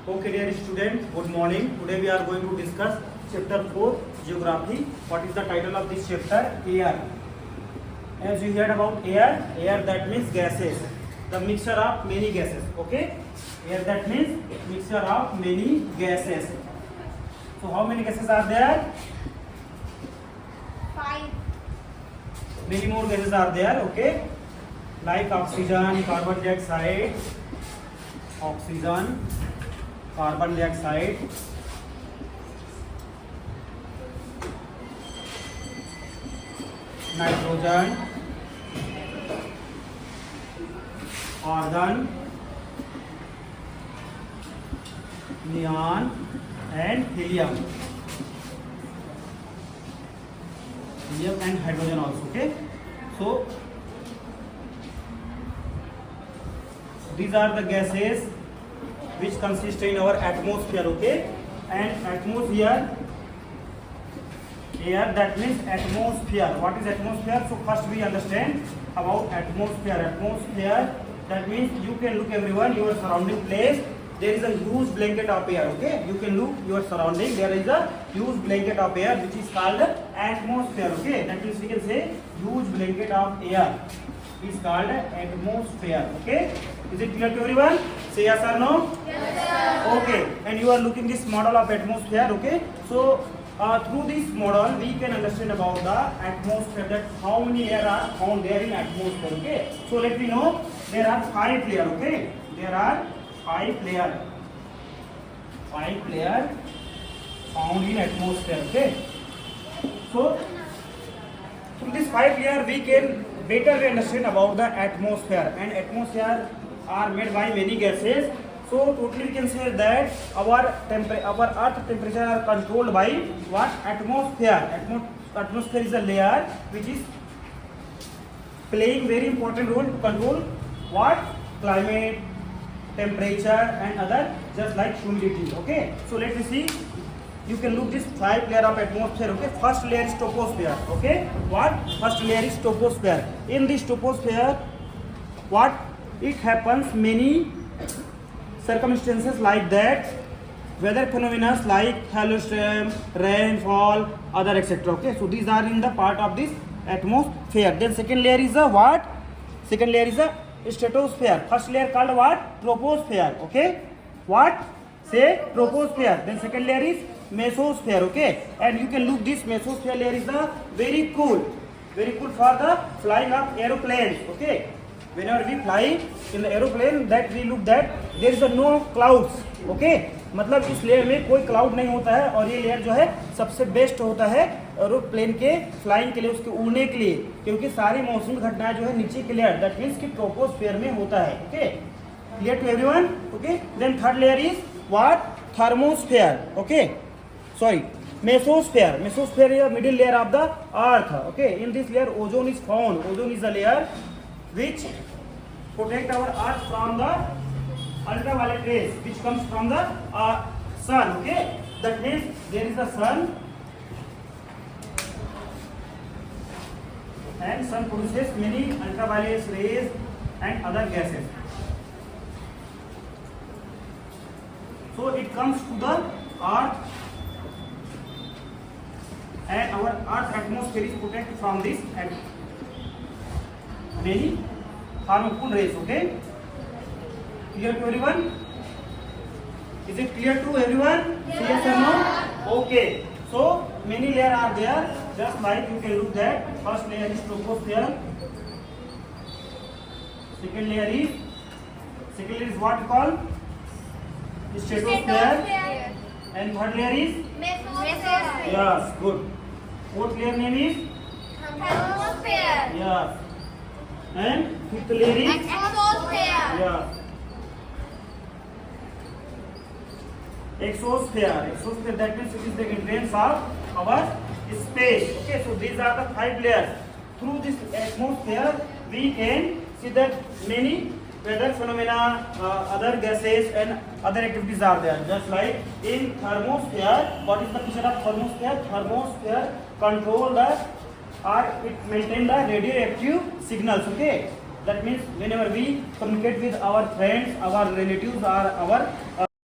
Okay, dear students, good morning. Today we are going to discuss chapter 4, Geography. What is the title of this chapter? Air. As you heard about air that means gases. The mixture of many gases. Okay? Air that means mixture of many gases. So how many gases are there? 5. Many more gases are there. Okay? Like oxygen, carbon dioxide, nitrogen, argon, neon and helium and hydrogen also. Okay, so these are the gases which consist in our atmosphere. Okay, and atmosphere, air that means atmosphere. What is atmosphere? So first we understand about atmosphere. Atmosphere that means you can look everyone your surrounding place. There is a huge blanket of air. Okay, you can look your surrounding. There is a huge blanket of air which is called atmosphere. Okay, that means we can say huge blanket of air is called atmosphere. Okay, is it clear to everyone? Say yes or no? Yes, sir. Okay, and you are looking this model of atmosphere. Okay, so through this model we can understand about the atmosphere, that how many air are found there in atmosphere. Okay, so let me know there are 5 layers. Okay, there are 5 layers found in atmosphere. Okay, so through this 5 layers we can better understand about the atmosphere, and atmosphere are made by many gases. So totally we can say that our earth temperature are controlled by what? Atmosphere. Atmosphere is a layer which is playing very important role to control what? Climate, temperature and other, just like humidity. Okay, so let me see. You can look this 5 layer of atmosphere. Okay, first layer is troposphere. Okay, what? First layer is troposphere. In this troposphere, what? It happens many circumstances like that, weather phenomena like hailstorm, rainfall, other etc. Okay, so these are in the part of this atmosphere. Then second layer is a what? Second layer is a stratosphere. First layer called what? Troposphere. Okay, what? Say troposphere. Then second layer is mesosphere. Okay, and you can look this mesosphere layer is the very cool for the flying of aeroplanes. Okay, whenever we fly in the aeroplane, that we look that there is a no clouds. Okay, मतलब इस layer में कोई cloud नहीं होता है, और ये layer जो है सबसे बेस्ट होता है एरोप्लेन के फ्लाइंग के लिए, उसके उड़ने के लिए, क्योंकि सारी मौसमी घटनाएं जो है नीचे के लेयर, दैट मीन्स कि ट्रोपोस्फेयर में होता है. Okay, clear to everyone? Okay, then third layer is what? Thermosphere. Okay, sorry, mesosphere. Mesosphere is the middle layer of the earth. Okay, in this layer ozone is found. Ozone is a layer which protect our earth from the ultraviolet rays which comes from the sun. Okay, that means there is the sun, and sun produces many ultraviolet rays and other gases. So it comes to the earth, and our earth atmosphere is protected from this and many harmful rays. Okay, clear to everyone? Is it clear to everyone? Yes or no? Okay, so many layers are there, just like you can look that first layer is troposphere, second layer is what called? Stratosphere, and third layer is? Mesosphere. Yes, good. Fourth layer name is? Thermosphere. Yes. And fifth layer is? Exosphere. Yes. Exosphere. Exosphere, that means it is the entrance of our space. Okay, so these are the 5 layers. Through this atmosphere, we can see that many weather phenomena, other gases and other activities are there. Just like in thermosphere, what is the feature of thermosphere? Thermosphere control the or it maintain the radioactive signals. Okay, that means whenever we communicate with our friends, our relatives or our